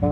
Hi,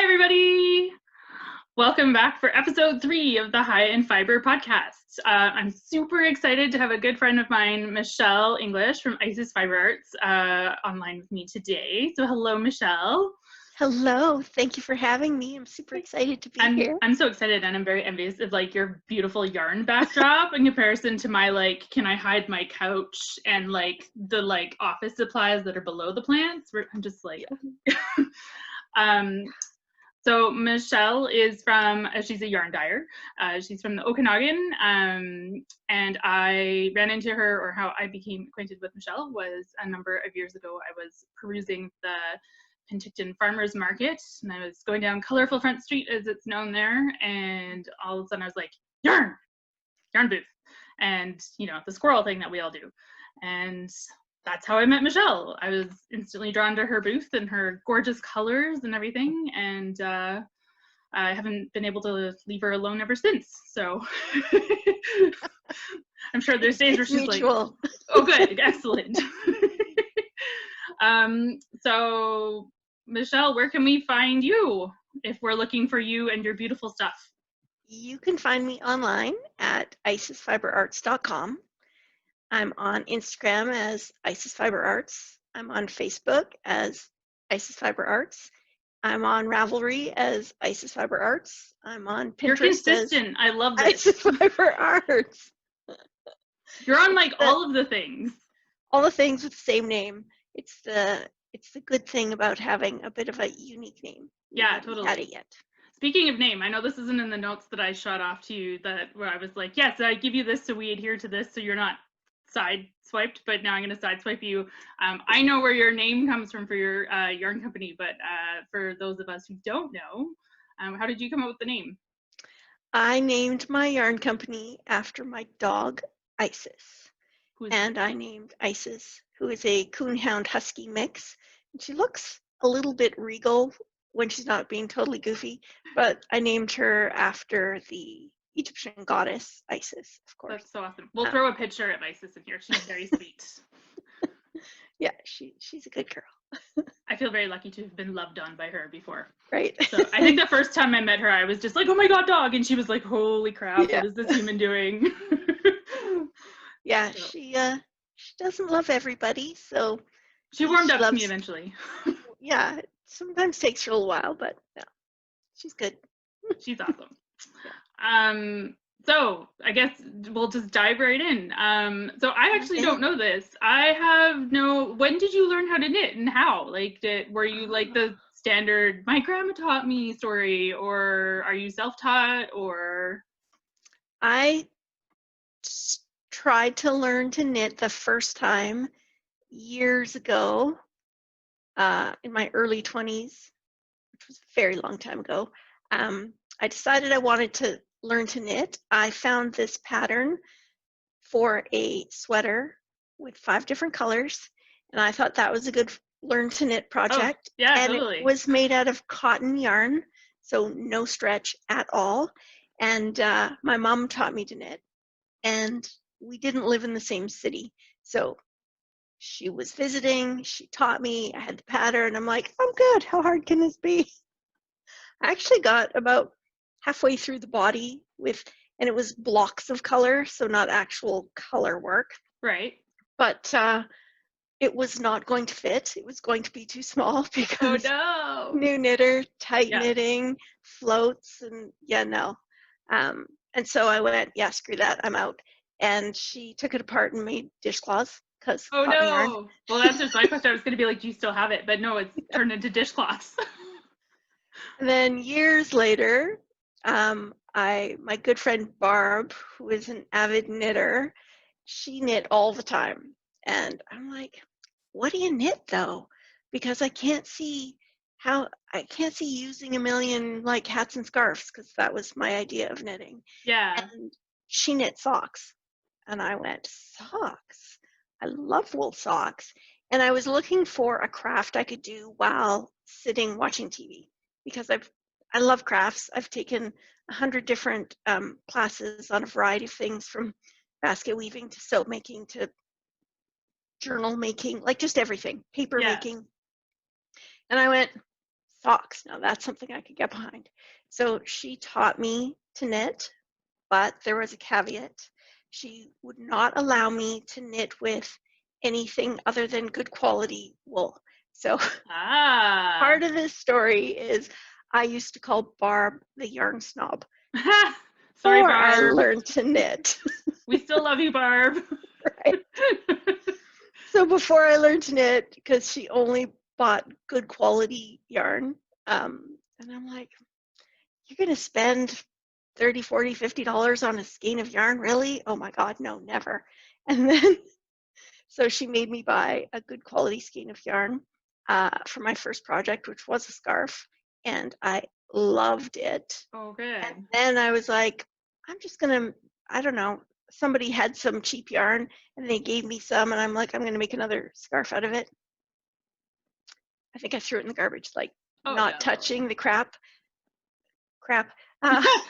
everybody. Welcome back for episode 3 of the High in Fiber podcast. I'm super excited to have a good friend of mine, Michele English from Isis Fibre Arts, online with me today. So hello, Michele. Hello, thank you for having me. I'm super excited to be here. I'm so excited, and I'm very envious of like your beautiful yarn backdrop in comparison to my like, can I hide my couch and like the like office supplies that are below the plants. I'm just like, So Michele is from, she's a yarn dyer. She's from the Okanagan, and I ran into her, or how I became acquainted with Michele was a number of years ago. I was perusing the Penticton Farmers Market, and I was going down Colorful Front Street, as it's known there, and all of a sudden I was like, yarn booth, and you know, the squirrel thing that we all do. And that's how I met Michele. I was instantly drawn to her booth and her gorgeous colors and everything, and I haven't been able to leave her alone ever since. So I'm sure there's days where she's mutual. Like, oh good, excellent. So Michele, where can we find you if we're looking for you and your beautiful stuff? You can find me online at isisfibrearts.com. I'm on Instagram as Isis Fibre Arts. I'm on Facebook as Isis Fibre Arts. I'm on Ravelry as Isis Fibre Arts. I'm on Pinterest. You're consistent. I love this. Isis Fibre Arts. You're on like all of the things. All the things with the same name. It's the good thing about having a bit of a unique name. Yeah, totally. Had it yet. Speaking of name, I know this isn't in the notes that I shot off to you, that where I was like, yes, I give you this so we adhere to this so you're not side swiped, but now I'm going to side swipe you. I know where your name comes from for your yarn company, but for those of us who don't know, how did you come up with the name? I named my yarn company after my dog, Isis. And I named Isis, who is a coonhound husky mix. And she looks a little bit regal when she's not being totally goofy, but I named her after the Egyptian goddess Isis, of course. That's so awesome. We'll throw a picture of Isis in here. She's very sweet. Yeah, she's a good girl. I feel very lucky to have been loved on by her before. Right. So I think the first time I met her, I was just like, oh my God, dog. And she was like, holy crap, What is this human doing? Yeah, so. She doesn't love everybody, so she warmed up to me eventually. Yeah, it sometimes takes her a little while, but yeah, she's good. She's awesome. Yeah. So I guess we'll just dive right in. So I actually don't know this. When did you learn how to knit and how? Like, were you like the standard, my grandma taught me story, or are you self-taught, or? I tried to learn to knit the first time years ago in my early 20s, which was a very long time ago. I decided I wanted to learn to knit. I found this pattern for a sweater with 5 different colors, and I thought that was a good learn to knit project. Oh, yeah, and totally. It was made out of cotton yarn, so no stretch at all. And my mom taught me to knit, and we didn't live in the same city, so she was visiting, she taught me, I had the pattern, I'm like, I'm good, how hard can this be? I actually got about halfway through the body and it was blocks of color, so not actual color work. Right. but it was not going to fit. It was going to be too small Oh because no. new knitter, tight Yeah. knitting, floats, and yeah, no. And so I went, yeah, screw that, I'm out. And she took it apart and made dishcloths because Oh cotton yarn. no. Well, that's just my question. I was gonna be like, do you still have it? But no, it's turned into dishcloths. And then years later, my good friend Barb, who is an avid knitter, she knit all the time. And I'm like, what do you knit though? Because I can't see using a million like hats and scarves because that was my idea of knitting. Yeah. And she knit socks. And I went, socks? I love wool socks. And I was looking for a craft I could do while sitting watching TV because I love crafts. I've taken 100 different classes on a variety of things from basket weaving to soap making to journal making, like just everything, paper Yeah. making. And I went, socks. Now that's something I could get behind. So she taught me to knit, but there was a caveat. She would not allow me to knit with anything other than good quality wool. So Ah. part of this story is I used to call Barb the yarn snob Sorry, before I Barb. learned to knit. We still love you, Barb. Right. So before I learned to knit, because she only bought good quality yarn, and I'm like, you're gonna spend 30, 40, $50 on a skein of yarn, really? Oh my God, no, never. And then so she made me buy a good quality skein of yarn for my first project, which was a scarf, and I loved it. Oh, And good. then I was like, I'm just gonna, I don't know, somebody had some cheap yarn and they gave me some, and I'm like, I'm gonna make another scarf out of it. I think I threw it in the garbage, like Oh not no. touching the crap.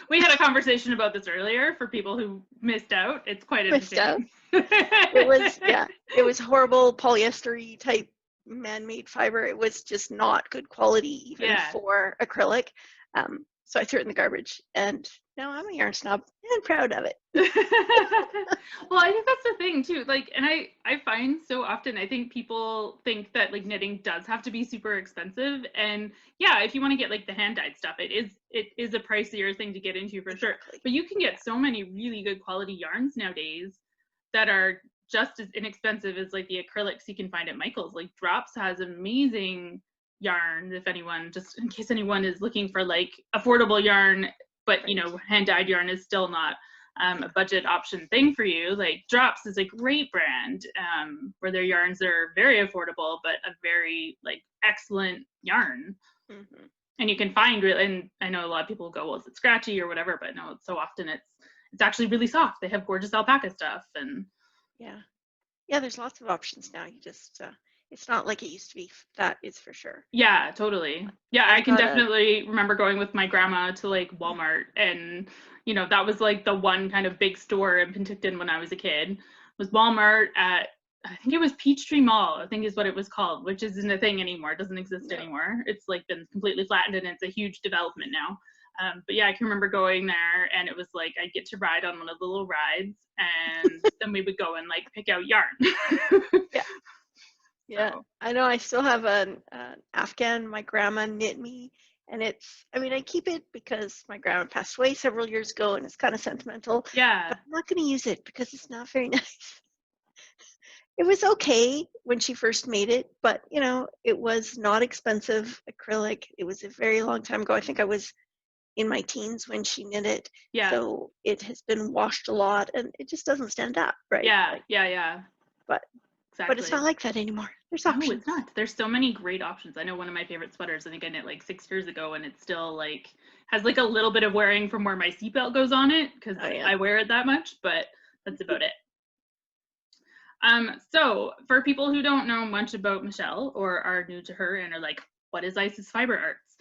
We had a conversation about this earlier for people who missed out. It's quite Missed out. entertaining. It was, yeah, it was horrible polyester type man-made fiber. It was just not good quality even Yeah. for acrylic. So I threw it in the garbage, and now I'm a yarn snob and proud of it. Well, I think that's the thing too. Like, and I find so often, I think people think that like knitting does have to be super expensive. And yeah, if you want to get like the hand dyed stuff, it is a pricier thing to get into for sure. Exactly. But you can get so many really good quality yarns nowadays that are just as inexpensive as like the acrylics you can find at Michael's. Like Drops has amazing yarn, if anyone, just in case anyone is looking for like affordable yarn, but you know, hand dyed yarn is still not a budget option thing for you. Like Drops is a great brand where their yarns are very affordable, but a very like excellent yarn. Mm-hmm. And you can find really, and I know a lot of people go, well, is it scratchy or whatever? But no, so often it's actually really soft. They have gorgeous alpaca stuff, and yeah, there's lots of options now. You just it's not like it used to be. That is for sure. yeah, totally. Yeah, I I've can got a definitely remember going with my grandma to like Walmart, and you know, that was like the one kind of big store in Penticton when I was a kid, was Walmart at, I think it was Peachtree Mall, I think is what it was called, which isn't a thing anymore. It doesn't exist no. anymore. It's like been completely flattened and it's a huge development now. But yeah, I can remember going there, and it was like I'd get to ride on one of the little rides, and then we would go and like pick out yarn. Yeah. Yeah, So I know. I still have an Afghan my grandma knit me, and I mean, I keep it because my grandma passed away several years ago, and it's kind of sentimental, yeah, but I'm not going to use it because it's not very nice. It was okay when she first made it, but you know, it was not expensive acrylic. It was a very long time ago. I think I was in my teens when she knit it, yeah, so it has been washed a lot, and it just doesn't stand up, right? yeah, Like, yeah, but it's not exactly. like that anymore. There's No, it's options. not. There's so many great options. I know one of my favorite sweaters, I think I knit like 6 years ago, and it still like has like a little bit of wearing from where my seatbelt goes on it because Oh yeah. I wear it that much, but that's about it. So for people who don't know much about Michele or are new to her and are like, what is Isis Fibre Arts?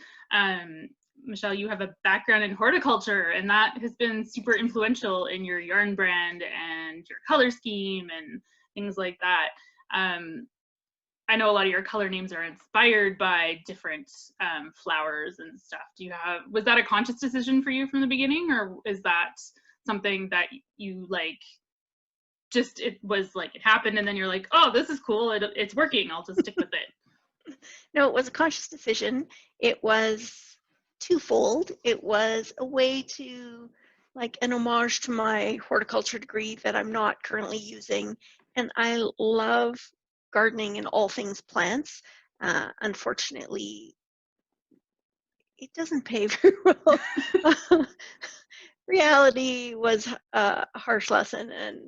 Michele, you have a background in horticulture, and that has been super influential in your yarn brand and your color scheme and things like that. I know a lot of your color names are inspired by different flowers and stuff. Was that a conscious decision for you from the beginning, or is that something that you like just, it was like, it happened and then you're like, oh, this is cool. It's working. I'll just stick with it. No, it was a conscious decision. It was twofold. It was a way to, like, an homage to my horticulture degree that I'm not currently using. And I love gardening and all things plants. Unfortunately, it doesn't pay very well. Reality was a harsh lesson, and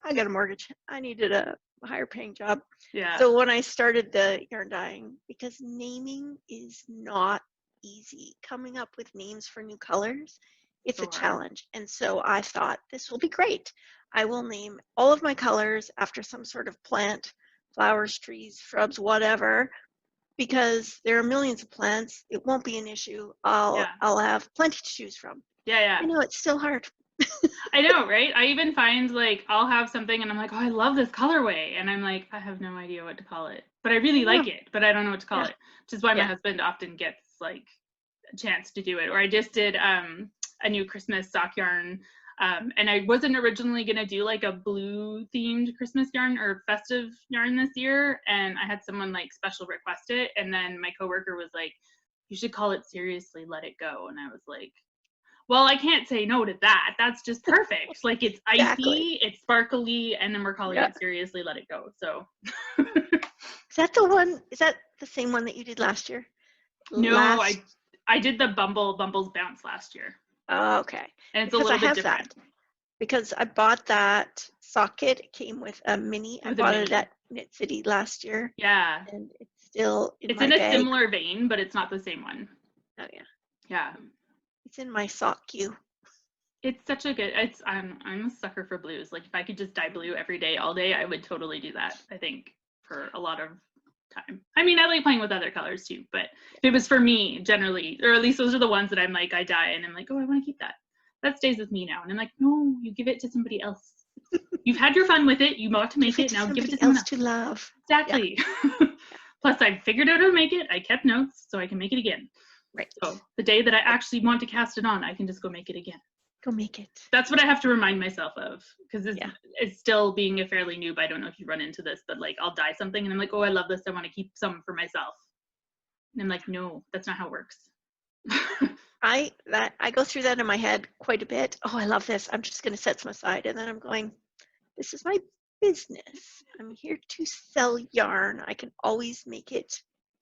I got a mortgage. I needed a higher paying job. Yeah. So when I started the yarn dyeing, because naming is not easy, coming up with names for new colors, it's a challenge. And so I thought, this will be great. I will name all of my colors after some sort of plant, flowers, trees, shrubs, whatever, because there are millions of plants. It won't be an issue. I'll have plenty to choose from. Yeah. I know it's still hard. I know, right? I even find, like, I'll have something and I'm like, oh, I love this colorway. And I'm like, I have no idea what to call it. But I really like it, but I don't know what to call it. Which is why my husband often gets, like, a chance to do it. Or I just did a new Christmas sock yarn. And I wasn't originally going to do, like, a blue themed Christmas yarn or festive yarn this year. And I had someone, like, special request it. And then my coworker was like, you should call it Seriously Let It Go. And I was like, well, I can't say no to that. That's just perfect. Like, it's icy, Exactly. it's sparkly, and then we're calling it Seriously Let It Go. So. Is that the one? Is that the same one that you did last year? No, I did the Bumbles Bounce last year. Oh, okay. And it's because a little bit different. That, because I bought that sock kit. It came with a mini. I bought it at Knit City last year. Yeah. And it's still in my bag. It's in a bag. similar vein, but it's not the same one. Oh, yeah. Yeah. It's in my sock queue. It's such a good, I'm a sucker for blues. Like, if I could just dye blue every day, all day, I would totally do that, I think, for a lot of time. I mean, I like playing with other colors too, but if it was for me, generally, or at least those are the ones that I'm like, I dye and I'm like, oh, I want to keep that. That stays with me now. And I'm like, no, you give it to somebody else. You've had your fun with it. You bought to make it. Now give it to someone else to love. Exactly. Yeah. Plus, I figured out how to make it. I kept notes so I can make it again. Right. So the day that I actually want to cast it on, I can just go make it again. Go make it. That's what I have to remind myself of, because it's still being a fairly noob. I don't know if you run into this, but like, I'll dye something and I'm like, oh, I love this. I want to keep some for myself. And I'm like, no, that's not how it works. I go through that in my head quite a bit. Oh, I love this. I'm just going to set some aside. And then I'm going, this is my business. I'm here to sell yarn. I can always make it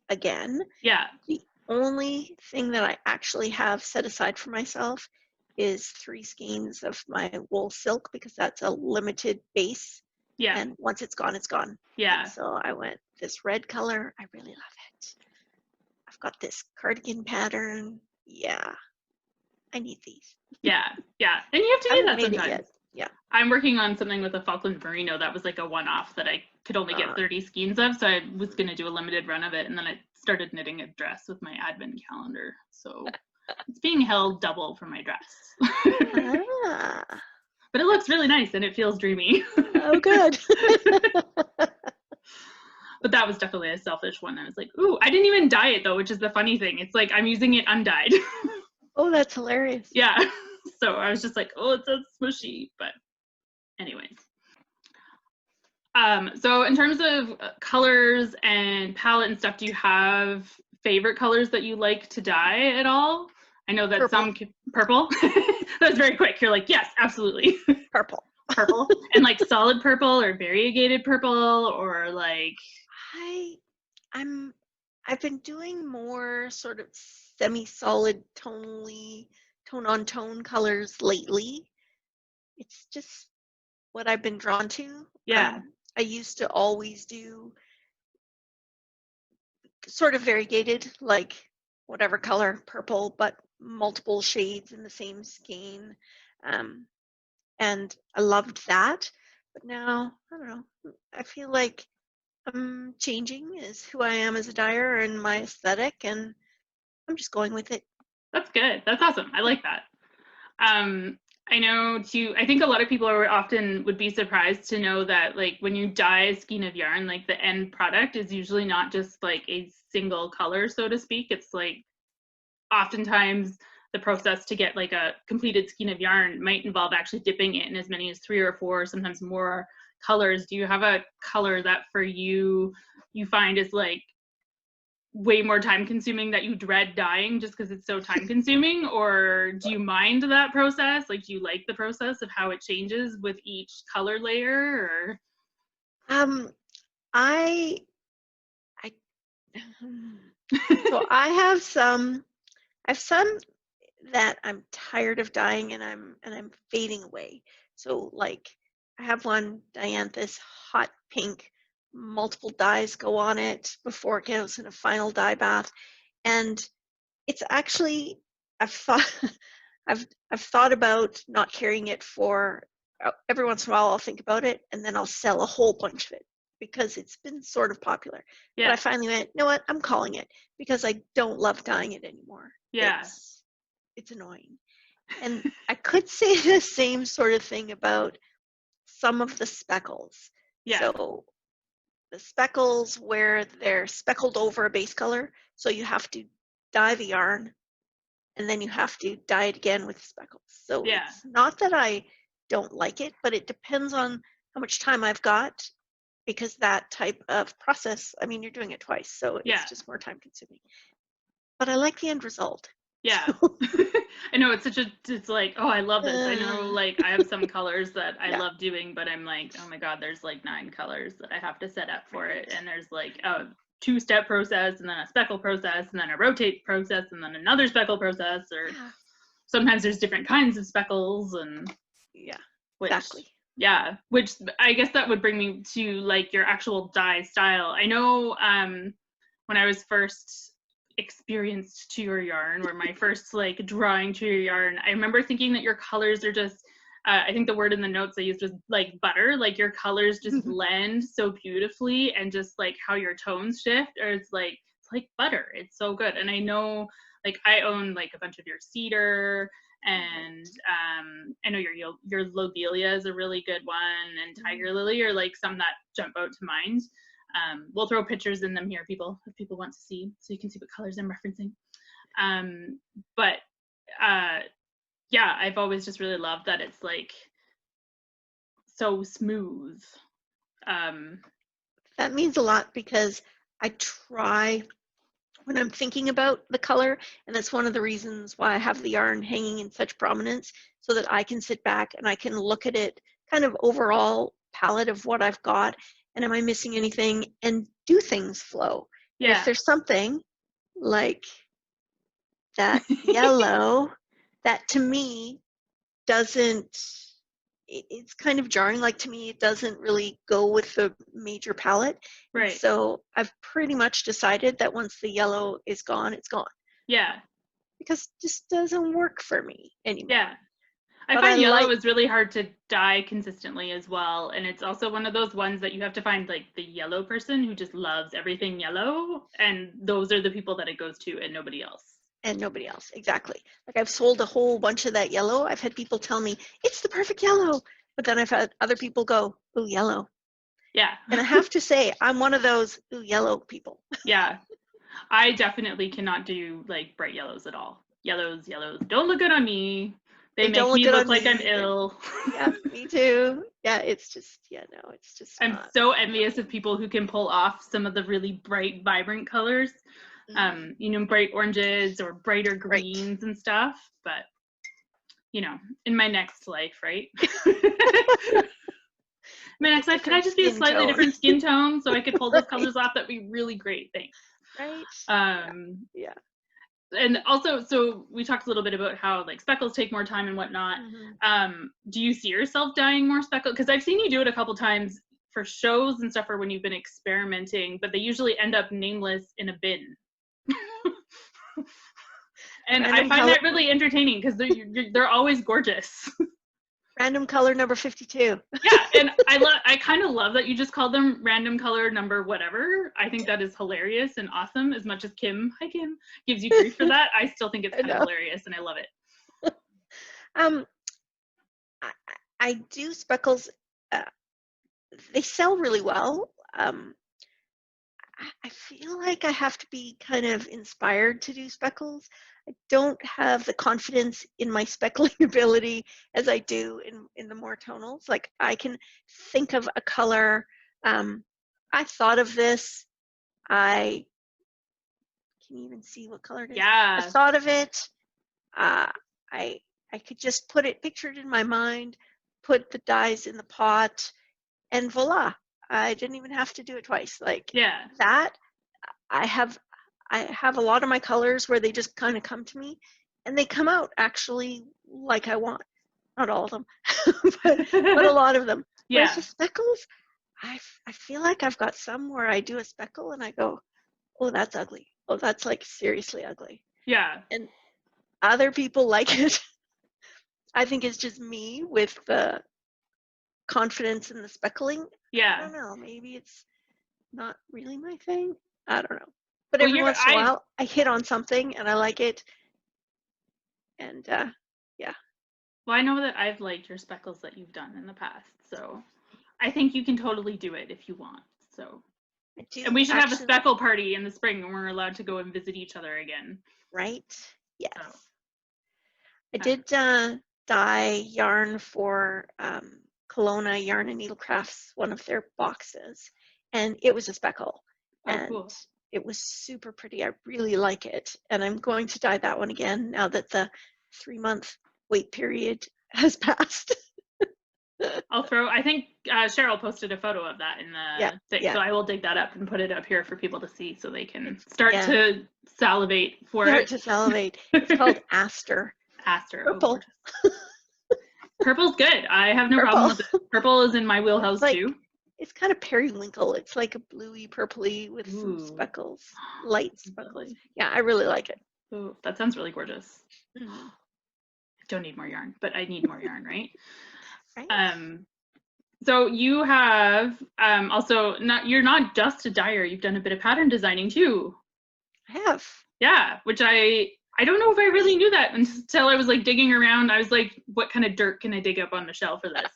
again. Yeah. The only thing that I actually have set aside for myself is 3 skeins of my wool silk, because that's a limited base. Yeah. And once it's gone, it's gone. Yeah. And so I went this red color. I really love it. I've got this cardigan pattern. Yeah. I need these. Yeah. Yeah. And you have to do that sometimes. Yeah. I'm working on something with a Falkland Merino that was like a one-off that I could only get 30 skeins of. So I was going to do a limited run of it. And then I started knitting a dress with my advent calendar. So it's being held double for my dress. But it looks really nice and it feels dreamy. Oh, good. But that was definitely a selfish one. I was like, ooh, I didn't even dye it though, which is the funny thing. It's like I'm using it undyed. Oh, that's hilarious. Yeah. So I was just like, oh, it's so smushy. But anyways. So in terms of colors and palette and stuff, do you have favorite colors that you like to dye at all? I know that purple. That was very quick. You're like, yes, absolutely. Purple. Purple. And like solid purple or variegated purple, or like. I've been doing more sort of semi-solid tone-on-tone colors lately. It's just what I've been drawn to. Yeah. I used to always do sort of variegated, like whatever color, purple, but multiple shades in the same skein. And I loved that. But now, I don't know, I feel like I'm changing as who I am as a dyer and my aesthetic, and I'm just going with it. That's good. That's awesome. I like that. I know I think a lot of people would be surprised to know that like when you dye a skein of yarn, like the end product is usually not just like a single color, so to speak. It's like oftentimes the process to get like a completed skein of yarn might involve actually dipping it in as many as 3 or 4, sometimes more colors. Do you have a color that for you find is like way more time consuming that you dread dyeing just because it's so time consuming, or do you mind that process? Like, do you like the process of how it changes with each color layer? Or I so I have some that I'm tired of dyeing and I'm fading away. So like I have one dianthus hot pink, multiple dyes go on it before it goes in a final dye bath. And it's actually I've thought I've thought about not carrying it for every once in a while I'll think about it and then I'll sell a whole bunch of it because it's been sort of popular. yeah, But I finally went, you know what, I'm calling it because I don't love dyeing it anymore. yeah, It's annoying. And I could say the same sort of thing about some of the speckles. yeah, So the speckles where they're speckled over a base color, so you have to dye the yarn and then you have to dye it again with speckles. So yeah, it's not that I don't like it, but it depends on how much time I've got because that type of process, I mean, you're doing it twice, so yeah, it's just more time consuming. But I like the end result. yeah. I know it's like, oh, I love this. I know like I have some colors that I Yeah. love doing, but I'm like, oh my God, there's like 9 colors that I have to set up for it. And there's like a 2-step process and then a speckle process and then a rotate process and then another speckle process, or Yeah. sometimes there's different kinds of speckles. And Yeah, which, exactly. yeah, which I guess that would bring me to like your actual dye style. I know when I was first experienced to your yarn, or my first like drawing to your yarn, I remember thinking that your colors are just I think the word in the notes I used was like butter. Like your colors just blend so beautifully, and just like how your tones shift, or it's like butter. It's so good. And I know like I own like a bunch of your cedar, and I know your lobelia is a really good one, and tiger lily are like some that jump out to mind. We'll throw pictures in them here, people, if people want to see, so you can see what colors I'm referencing. But yeah, I've always just really loved that it's like so smooth. That means a lot because I try when I'm thinking about the color, and that's one of the reasons why I have the yarn hanging in such prominence, so that I can sit back and I can look at it kind of overall palette of what I've got, and am I missing anything, and do things flow. And if Yeah. there's something like that yellow that to me doesn't, it's kind of jarring. Like to me, it doesn't really go with the major palette. And Right. so I've pretty much decided that once the yellow is gone, it's gone. Yeah. Because it just doesn't work for me anymore. Yeah. I But find yellow like, is really hard to dye consistently as well. And it's also one of those ones that you have to find like the yellow person who just loves everything yellow. And those are the people that it goes to, and nobody else. and nobody else, exactly. Like I've sold a whole bunch of that yellow. I've had people tell me, it's the perfect yellow. But then I've had other people go, ooh, yellow. Yeah. And I have to say, I'm one of those ooh, yellow people. Yeah. I definitely cannot do like bright yellows at all. Yellows don't look good on me. They make me look like I'm ill. Yeah, me too. Yeah, it's just, yeah, no, it's just I'm not. so envious of people who can pull off some of the really bright, vibrant colors. You know, bright oranges or brighter greens and stuff. But, you know, in my next life, right? My next life, could I just be a slightly different skin tone so I could pull those colors off? That'd be really great. Thanks. Right. Yeah. And also, so we talked a little bit about how like speckles take more time and whatnot. Do you see yourself dyeing more speckles? Because I've seen you do it a couple times for shows and stuff, or when you've been experimenting, but they usually end up nameless in a bin. And I find that really entertaining because they're always gorgeous. Random color number 52. Yeah, and I kind of love that you just call them random color number whatever. I think that is hilarious and awesome. As much as Kim, hi Kim, gives you grief for that, I still think it's kind of hilarious and I love it. I do speckles. They sell really well. I feel like I have to be kind of inspired to do speckles. don't have the confidence in my speckling ability as I do in the more tonals. Like I can think of a color. I thought of this. I can even see what color it is. I Yeah. thought of it. I could just picture it in my mind, put the dyes in the pot, and voila. I didn't even have to do it twice. Like Yeah. that. I have a lot of my colors where they just kind of come to me, and they come out actually like I want. Not all of them, but a lot of them. Whereas Yeah. the speckles, I feel like I've got some where I do a speckle and I go, oh, that's ugly. Oh, that's like seriously ugly. Yeah. And other people like it. I think it's just me with the confidence in the speckling. I Yeah. don't know. Maybe it's not really my thing. I don't know. But Well, every once in a while, I hit on something and I like it. And yeah. Well, I know that I've liked your speckles that you've done in the past, so I think you can totally do it if you want. So, I do. and we should have a actually, speckle party in the spring when we're allowed to go and visit each other again. right? Yes. So, I did dye yarn for Kelowna Yarn and Needle Crafts, one of their boxes, and it was a speckle. And cool. it was super pretty. I really like it. And I'm going to dye that one again now that the 3-month wait period has passed. I think Cheryl posted a photo of that in the thing, so I will dig that up and put it up here for people to see so they can start to salivate for it. To salivate. It's called Aster. Aster. Purple. Oh, purple's good. I have no problem with it. Purple is in my wheelhouse too. It's kind of periwinkle. It's like a bluey purpley with some speckles, light speckles. Yeah, I really like it. Ooh, that sounds really gorgeous. Mm-hmm. I don't need more yarn, but I need more yarn, right? Right. So you have also you're not just a dyer, you've done a bit of pattern designing too. I have. Yeah, which I don't know if I really knew that until I was like digging around. I was like, what kind of dirt can I dig up on Michele for this?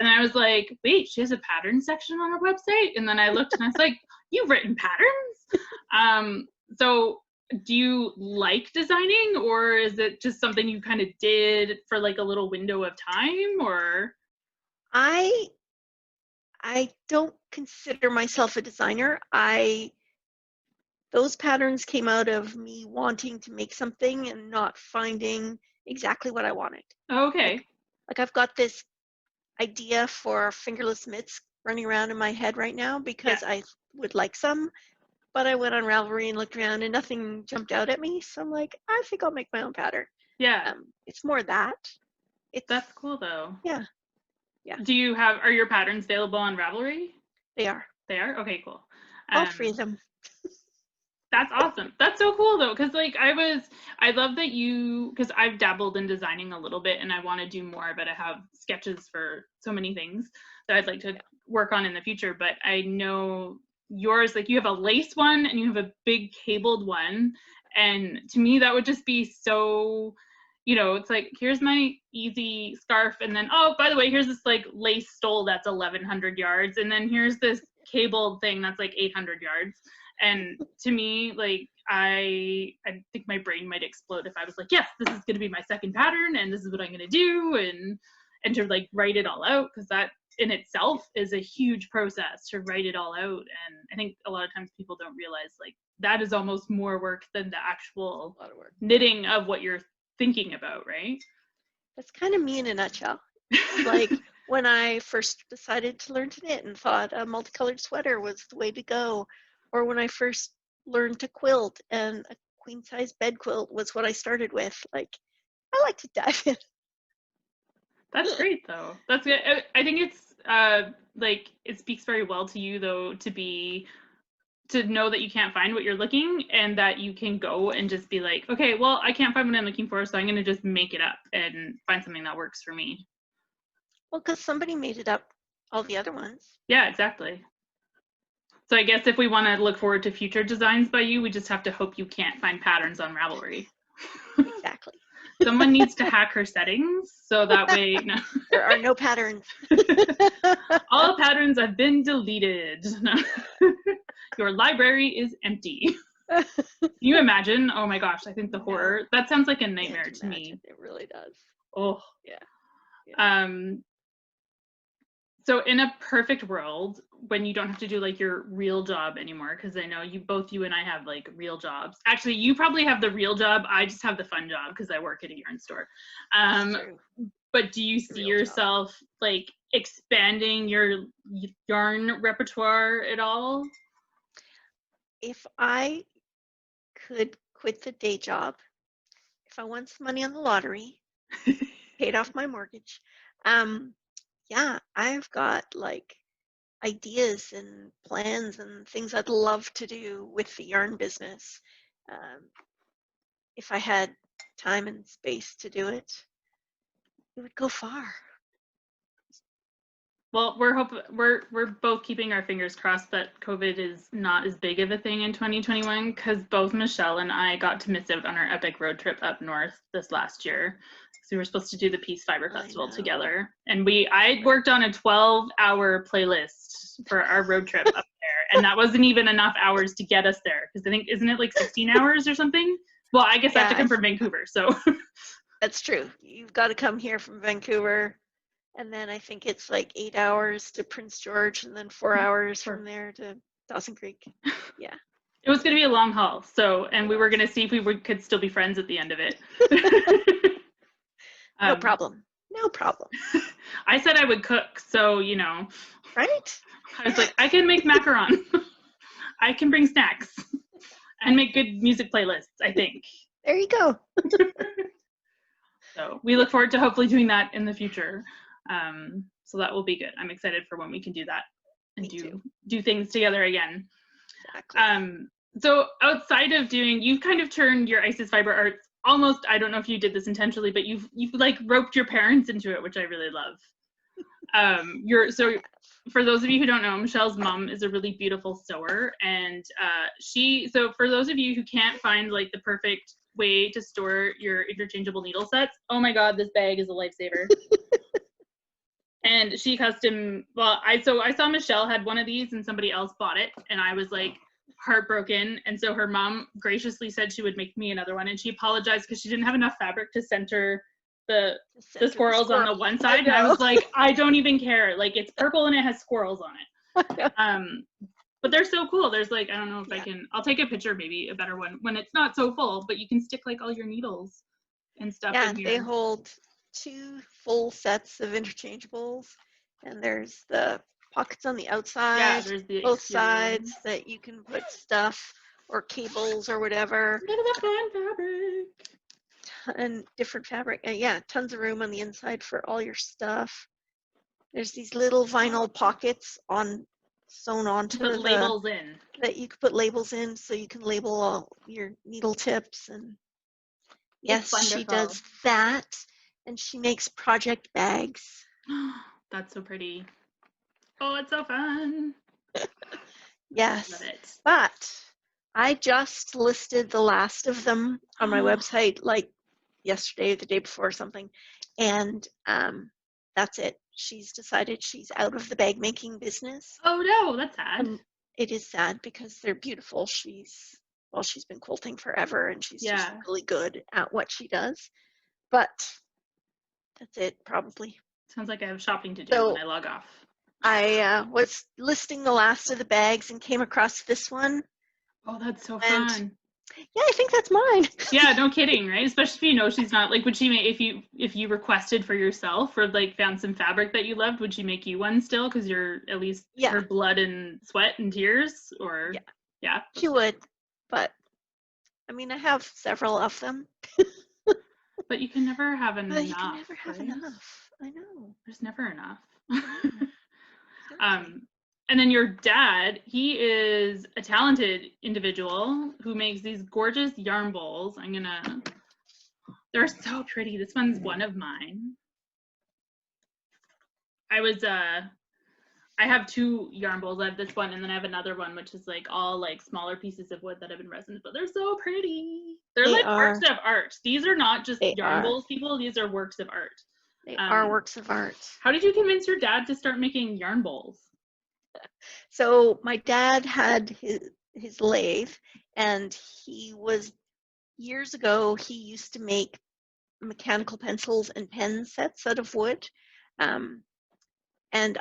And I was like, wait, she has a pattern section on her website? And then I looked and I was like, you've written patterns? So do you like designing, or is it just something you kind of did for like a little window of time? Or I don't consider myself a designer. Those patterns came out of me wanting to make something and not finding exactly what I wanted. Okay. Like I've got this idea for fingerless mitts running around in my head right now because I would like some, but I went on Ravelry and looked around and nothing jumped out at me. So I'm like, I think I'll make my own pattern. Yeah. It's more that. That's cool though. Yeah. Yeah. Are your patterns available on Ravelry? They are. They are? Okay, cool. All 3 of them. That's awesome. That's so cool though, because like I love that because I've dabbled in designing a little bit and I want to do more, but I have sketches for so many things that I'd like to work on in the future. But I know yours, like you have a lace one and you have a big cabled one. And to me, that would just be so, it's like, here's my easy scarf. And then, oh, by the way, here's this like lace stole that's 1,100 yards. And then here's this cabled thing that's like 800 yards. And to me, like, I think my brain might explode if I was like, yes, this is going to be my second pattern and this is what I'm going to do. And to like write it all out, because that in itself is a huge process to write it all out. And I think a lot of times people don't realize like that is almost more work than the actual knitting of what you're thinking about, right? That's kind of me in a nutshell. Like when I first decided to learn to knit and thought a multicolored sweater was the way to go, or when I first learned to quilt and a queen size bed quilt was what I started with. Like, I like to dive in. That's great though. That's good. I think it's like it speaks very well to you though to know that you can't find what you're looking and that you can go and just be like, okay, well, I can't find what I'm looking for, so I'm going to just make it up and find something that works for me. Well, because somebody made it up all the other ones. Yeah, exactly. So I guess if we want to look forward to future designs by you, we just have to hope you can't find patterns on Ravelry. Exactly. Someone needs to hack her settings so that way no. There are no patterns. All patterns have been deleted. No. Your library is empty. Can you imagine? Oh my gosh, I think the horror, that sounds like a nightmare Can't to me. imagine. It really does. Oh. Yeah. So in a perfect world, when you don't have to do like your real job anymore, because I know you and I have like real jobs. Actually, you probably have the real job. I just have the fun job because I work at a yarn store. That's true. But do you see yourself like expanding your yarn repertoire at all? If I could quit the day job, if I won some money on the lottery, paid off my mortgage, yeah, I've got like ideas and plans and things I'd love to do with the yarn business. If I had time and space to do it, it would go far. Well, we're both keeping our fingers crossed that COVID is not as big of a thing in 2021, because both Michele and I got to miss out on our epic road trip up north this last year. So we were supposed to do the Peace Fiber Festival together, and I worked on a 12-hour playlist for our road trip up there, and that wasn't even enough hours to get us there, because I think, isn't it like 16 hours or something? Well, I guess I have to come from Vancouver, so. That's true. You've got to come here from Vancouver. And then I think it's like 8 hours to Prince George, and then 4 hours from there to Dawson Creek. Yeah. It was going to be a long haul. So, and we were going to see if we could still be friends at the end of it. No problem. No problem. I said I would cook. So, Right? I was like, I can make macaron. I can bring snacks and make good music playlists, I think. There you go. So we look forward to hopefully doing that in the future. So that will be good. I'm excited for when we can do that and do things together again. Exactly. So outside of you've kind of turned your Isis Fibre Arts almost, I don't know if you did this intentionally, but you've like roped your parents into it, which I really love. For those of you who don't know, Michele's mom is a really beautiful sewer, and so for those of you who can't find like the perfect way to store your interchangeable needle sets, oh my god, this bag is a lifesaver. And she I saw Michele had one of these and somebody else bought it, and I was like heartbroken. And so her mom graciously said she would make me another one, and she apologized because she didn't have enough fabric to center the squirrels on the one side. And I was like, I don't even care. Like, it's purple and it has squirrels on it. But they're so cool. There's like, I don't know if I'll take a picture, maybe a better one when it's not so full, but you can stick like all your needles and stuff in here. They hold 2 full sets of interchangeables, and there's the pockets on the outside, there's the both sides that you can put stuff or cables or whatever. Look at that fun fabric. And different fabric. Tons of room on the inside for all your stuff. There's these little vinyl pockets sewn onto put labels in. That you could put labels in, so you can label all your needle tips. And yes, she does that. And she makes project bags. That's so pretty. Oh, it's so fun. Yes. Love it. But I just listed the last of them on my website like yesterday or the day before or something. And that's it. She's decided she's out of the bag making business. Oh no, that's sad. And it is sad because they're beautiful. She's been quilting forever, and she's just really good at what she does. But that's it, probably. Sounds like I have shopping to do when I log off. I was listing the last of the bags and came across this one. Oh, that's so fun. Yeah, I think that's mine. Yeah, no kidding, right? Especially if she's not like, would she make, if you requested for yourself or like found some fabric that you loved, would she make you one still? Because you're at least her blood and sweat and tears, or she would. But I mean, I have several of them. But you can never have enough. You can never have enough. I know. There's never enough. And then your dad, he is a talented individual who makes these gorgeous yarn bowls. They're so pretty. This one's one of mine. I have 2 yarn bowls. I have this one, and then I have another one, which is like all like smaller pieces of wood that have been resined, but they're so pretty. They're like works of art. These are not just yarn bowls, people. These are works of art. They are works of art. How did you convince your dad to start making yarn bowls? So my dad had his lathe, and years ago, he used to make mechanical pencils and pen sets out of wood. And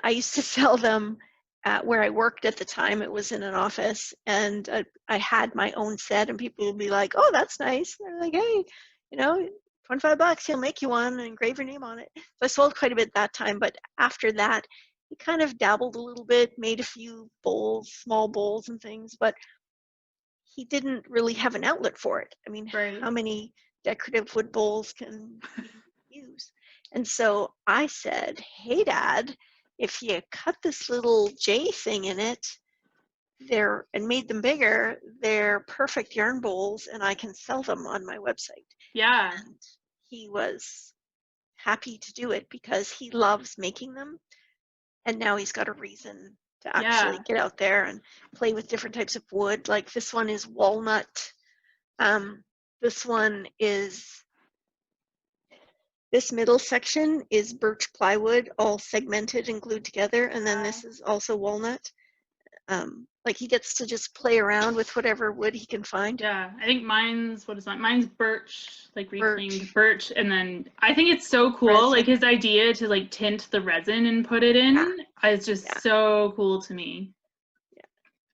I used to sell them at where I worked at the time. It was in an office, and I had my own set, and people would be like, "Oh, that's nice." And they're like, "Hey, $25, he'll make you one and engrave your name on it." So I sold quite a bit that time, but after that, he kind of dabbled a little bit, made a few bowls, small bowls and things, but he didn't really have an outlet for it. I mean, Right. how many decorative wood bowls can you use? And so I said, "Hey, Dad, if you cut this little J thing in it, and made them bigger, they're perfect yarn bowls, and I can sell them on my website." Yeah. And he was happy to do it because he loves making them, and now he's got a reason to actually get out there and play with different types of wood. Like this one is walnut. This middle section is birch plywood, all segmented and glued together, and then this is also walnut. Like he gets to just play around with whatever wood he can find. Yeah, I think mine's birch, like reclaimed birch, and then I think it's so cool, resin. Like his idea to like tint the resin and put it in is just so cool to me. Yeah.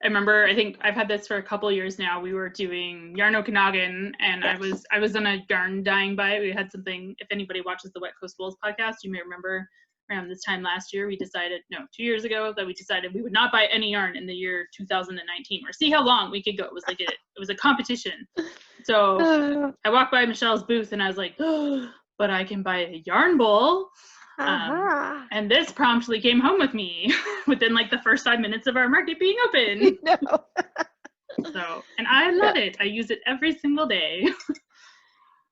I remember, I think I've had this for a couple years now. We were doing Yarn Okanagan, and I was on a yarn dyeing bite. We had something, if anybody watches the Wet Coast Wolves podcast, you may remember around this time last year, 2 years ago, that we decided we would not buy any yarn in the year 2019 or see how long we could go. It was like it was a competition. So I walked by Michelle's booth and I was like, "Oh, but I can buy a yarn bowl." And this promptly came home with me within like the first 5 minutes of our market being open. No. So, and I love it. I use it every single day.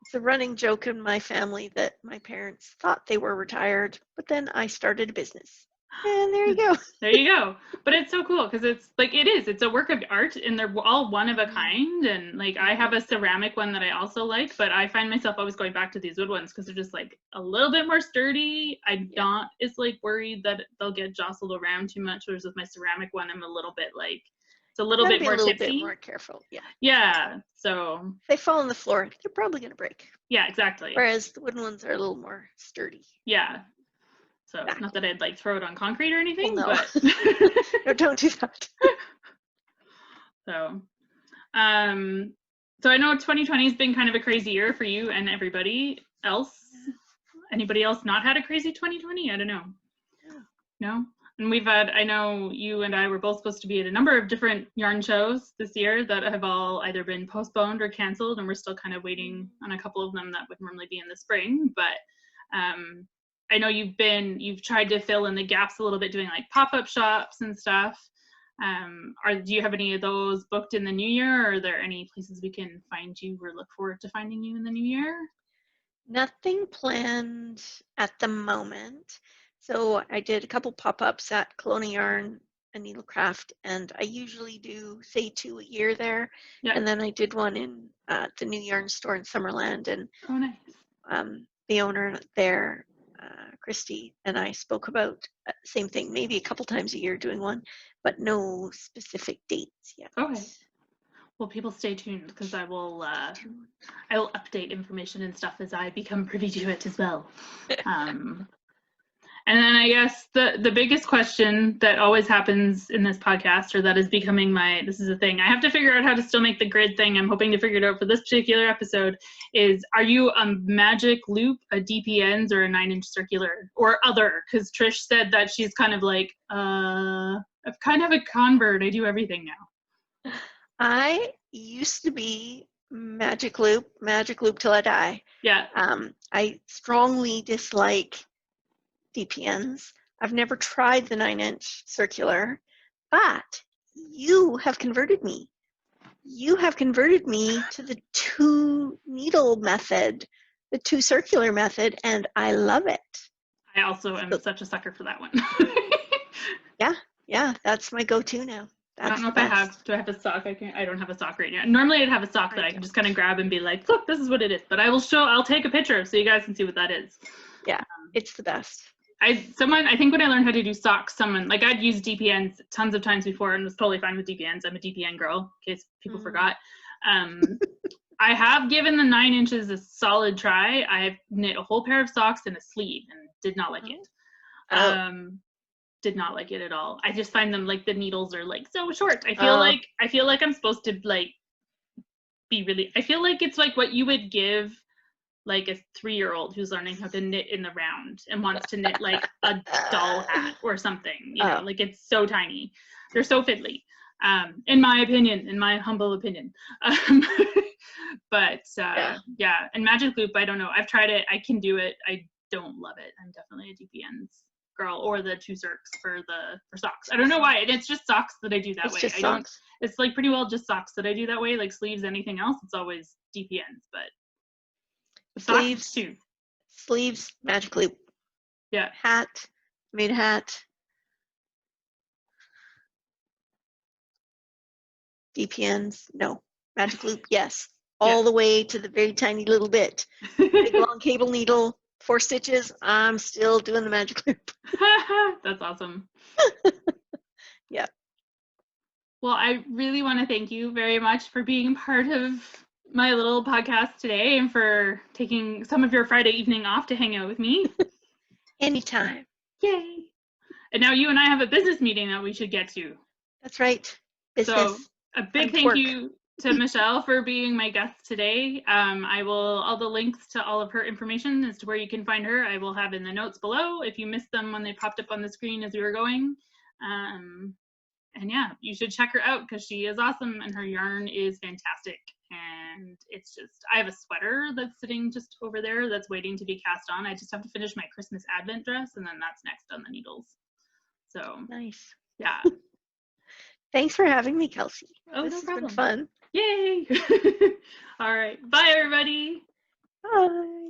It's a running joke in my family that my parents thought they were retired, but then I started a business. And there you go. There you go. But it's so cool because it's like, it's a work of art and they're all one of a kind. And like, I have a ceramic one that I also like, but I find myself always going back to these wood ones because they're just like a little bit more sturdy. I'm not as like worried that they'll get jostled around too much. Whereas with my ceramic one, I'm a little bit like, it's a little bit more tipsy. Bit more careful. Yeah. Yeah. So if they fall on the floor, they're probably going to break. Yeah, exactly. Whereas the wooden ones are a little more sturdy. Yeah. So not that I'd like throw it on concrete or anything, well, no. but no, don't do that. So I know 2020 has been kind of a crazy year for you and everybody else. Anybody else not had a crazy 2020? I don't know. No? And I know you and I were both supposed to be at a number of different yarn shows this year that have all either been postponed or canceled, and we're still kind of waiting on a couple of them that would normally be in the spring. But I know you've tried to fill in the gaps a little bit doing like pop-up shops and stuff. Do you have any of those booked in the new year, or are there any places we can find you or look forward to finding you in the new year? Nothing planned at the moment. So I did a couple pop-ups at Kelowna Yarn and Needlecraft, and I usually do, say, 2 a year there. Yeah. And then I did one in the New Yarn store in Summerland, and oh, nice. The owner there, Christy, and I spoke about same thing, maybe a couple times a year doing one, but no specific dates yet. Okay. Well, people stay tuned because I will update information and stuff as I become privy to it as well. And then I guess the biggest question that always happens in this podcast, or that is becoming this is a thing, I have to figure out how to still make the grid thing. I'm hoping to figure it out for this particular episode, is are you a magic loop, a DPNs, or a 9-inch circular, or other? Because Trish said that she's kind of like, I'm kind of a convert. I do everything now. I used to be magic loop till I die. Yeah. I strongly dislike DPNs. I've never tried the 9-inch circular, but you have converted me. You have converted me to the 2 needle method, the 2 circular method, and I love it. I also am such a sucker for that one. Yeah, that's my go-to now. I don't know if do I have a sock? I don't have a sock right now. Normally I'd have a sock that I can just kind of grab and be like, look, this is what it is. But I'll take a picture so you guys can see what that is. Yeah, it's the best. I think when I learned how to do socks, like I'd used DPNs tons of times before and was totally fine with DPNs. I'm a DPN girl, in case people forgot. I have given the 9 inches a solid try. I've knit a whole pair of socks and a sleeve and did not like it. Did not like it at all. I just find them like the needles are like so short. I feel like I'm supposed to like be really, I feel like it's like what you would give like a 3-year-old who's learning how to knit in the round and wants to knit like a doll hat or something, you know, like it's so tiny. They're so fiddly, in my opinion, in my humble opinion. But yeah, and magic loop, I don't know. I've tried it. I can do it. I don't love it. I'm definitely a DPNs girl, or the 2 circs for socks. I don't know why. It's just socks that I do that way. Just socks. It's like pretty well just socks that I do that way. Like sleeves, anything else, it's always DPNs, but sleeves too. Sleeves, magic loop. Yeah. Hat, made a hat. DPNs, no. Magic loop, yes. All the way to the very tiny little bit. Big long cable needle, 4 stitches. I'm still doing the magic loop. That's awesome. Yeah. Well, I really want to thank you very much for being part of my little podcast today and for taking some of your Friday evening off to hang out with me. Anytime. Yay. And now you and I have a business meeting that we should get to. That's right. Business. So a big thank you to Michele for being my guest today. All the links to all of her information as to where you can find her, I will have in the notes below if you missed them when they popped up on the screen as we were going. And yeah, you should check her out because she is awesome and her yarn is fantastic. And it's just, I have a sweater that's sitting just over there that's waiting to be cast on. I just have to finish my Christmas Advent dress and then that's next on the needles. So nice. Yeah. Thanks for having me, Kelsey. Oh, this no has problem. been fun. Yay. All right. Bye, everybody. Bye.